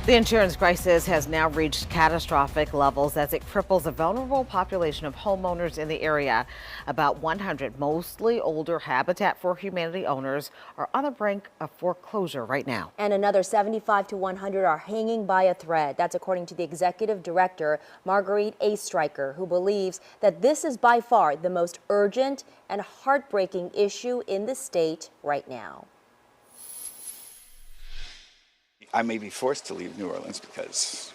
The insurance crisis has now reached catastrophic levels as it cripples a vulnerable population of homeowners in the area. About 100 mostly older Habitat for Humanity owners are on the brink of foreclosure right now. And another 75 to 100 are hanging by a thread. That's according to the executive director, Marguerite A. Stryker, who believes that this is by far the most urgent and heartbreaking issue in the state right now. I may be forced to leave New Orleans because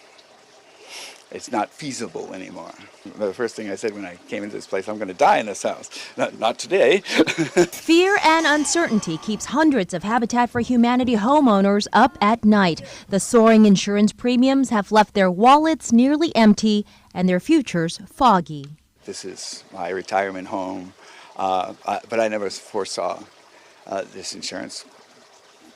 it's not feasible anymore. The first thing I said when I came into this place, I'm going to die in this house. Not today. Fear and uncertainty keeps hundreds of Habitat for Humanity homeowners up at night. The soaring insurance premiums have left their wallets nearly empty and their futures foggy. This is my retirement home, but I never foresaw this insurance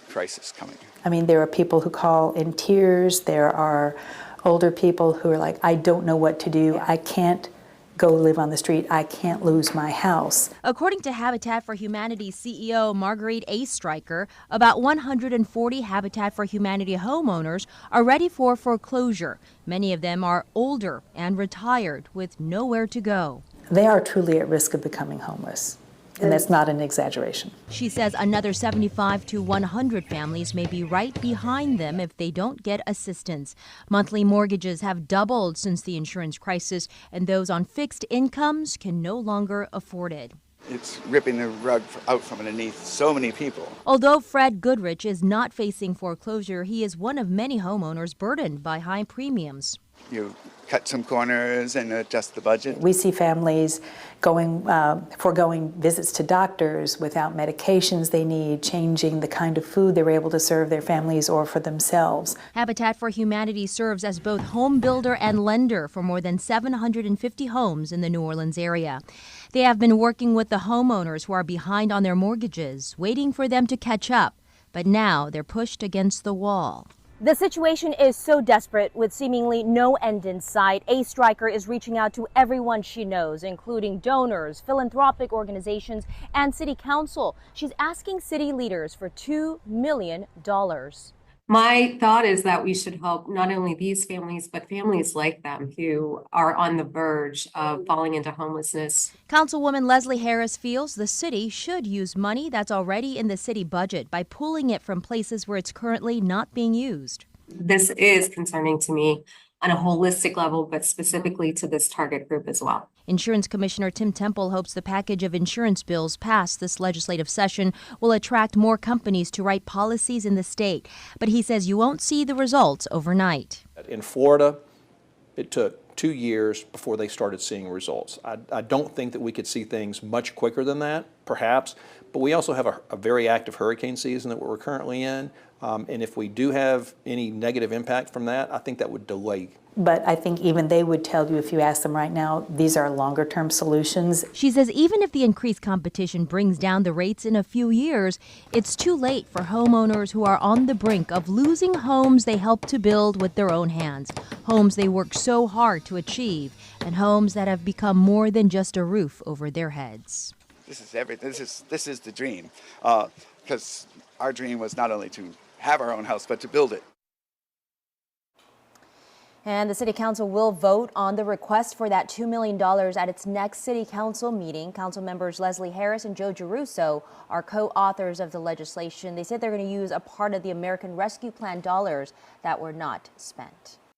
crisis coming. I mean, there are people who call in tears. There are older people who are like, I don't know what to do. I can't go live on the street. I can't lose my house. According to Habitat for Humanity CEO Marguerite A. Stryker, about 140 Habitat for Humanity homeowners are ready for foreclosure. Many of them are older and retired with nowhere to go. They are truly at risk of becoming homeless. And that's not an exaggeration. She says another 75 to 100 families may be right behind them if they don't get assistance. Monthly mortgages have doubled since the insurance crisis, and those on fixed incomes can no longer afford it. It's ripping the rug out from underneath so many people. Although Fred Goodrich is not facing foreclosure, he is one of many homeowners burdened by high premiums. You cut some corners and adjust the budget. We see families foregoing visits to doctors without medications they need, changing the kind of food they're able to serve their families or for themselves. Habitat for Humanity serves as both home builder and lender for more than 750 homes in the New Orleans area. They have been working with the homeowners who are behind on their mortgages, waiting for them to catch up. But now they're pushed against the wall. The situation is so desperate with seemingly no end in sight. A. Stryker is reaching out to everyone she knows, including donors, philanthropic organizations, and city council. She's asking city leaders for $2 million. My thought is that we should help not only these families, but families like them who are on the verge of falling into homelessness. Councilwoman Leslie Harris feels the city should use money that's already in the city budget by pulling it from places where it's currently not being used. This is concerning to me on a holistic level, but specifically to this target group as well. Insurance Commissioner Tim Temple hopes the package of insurance bills passed this legislative session will attract more companies to write policies in the state. But he says you won't see the results overnight. In Florida, it took 2 years before they started seeing results. I don't think that we could see things much quicker than that, perhaps, but we also have a very active hurricane season that we're currently in, and if we do have any negative impact from that, I think that would delay. But I think even they would tell you if you ask them right now, these are longer term solutions. She says even if the increased competition brings down the rates in a few years, it's too late for homeowners who are on the brink of losing homes they helped to build with their own hands, homes they worked so hard to achieve, and homes that have become more than just a roof over their heads. This is everything. This is the dream, because our dream was not only to have our own house, but to build it. And the City Council will vote on the request for that $2 million at its next City Council meeting. Council members Leslie Harris and Joe Giarrusso are co-authors of the legislation. They said they're going to use a part of the American Rescue Plan dollars that were not spent.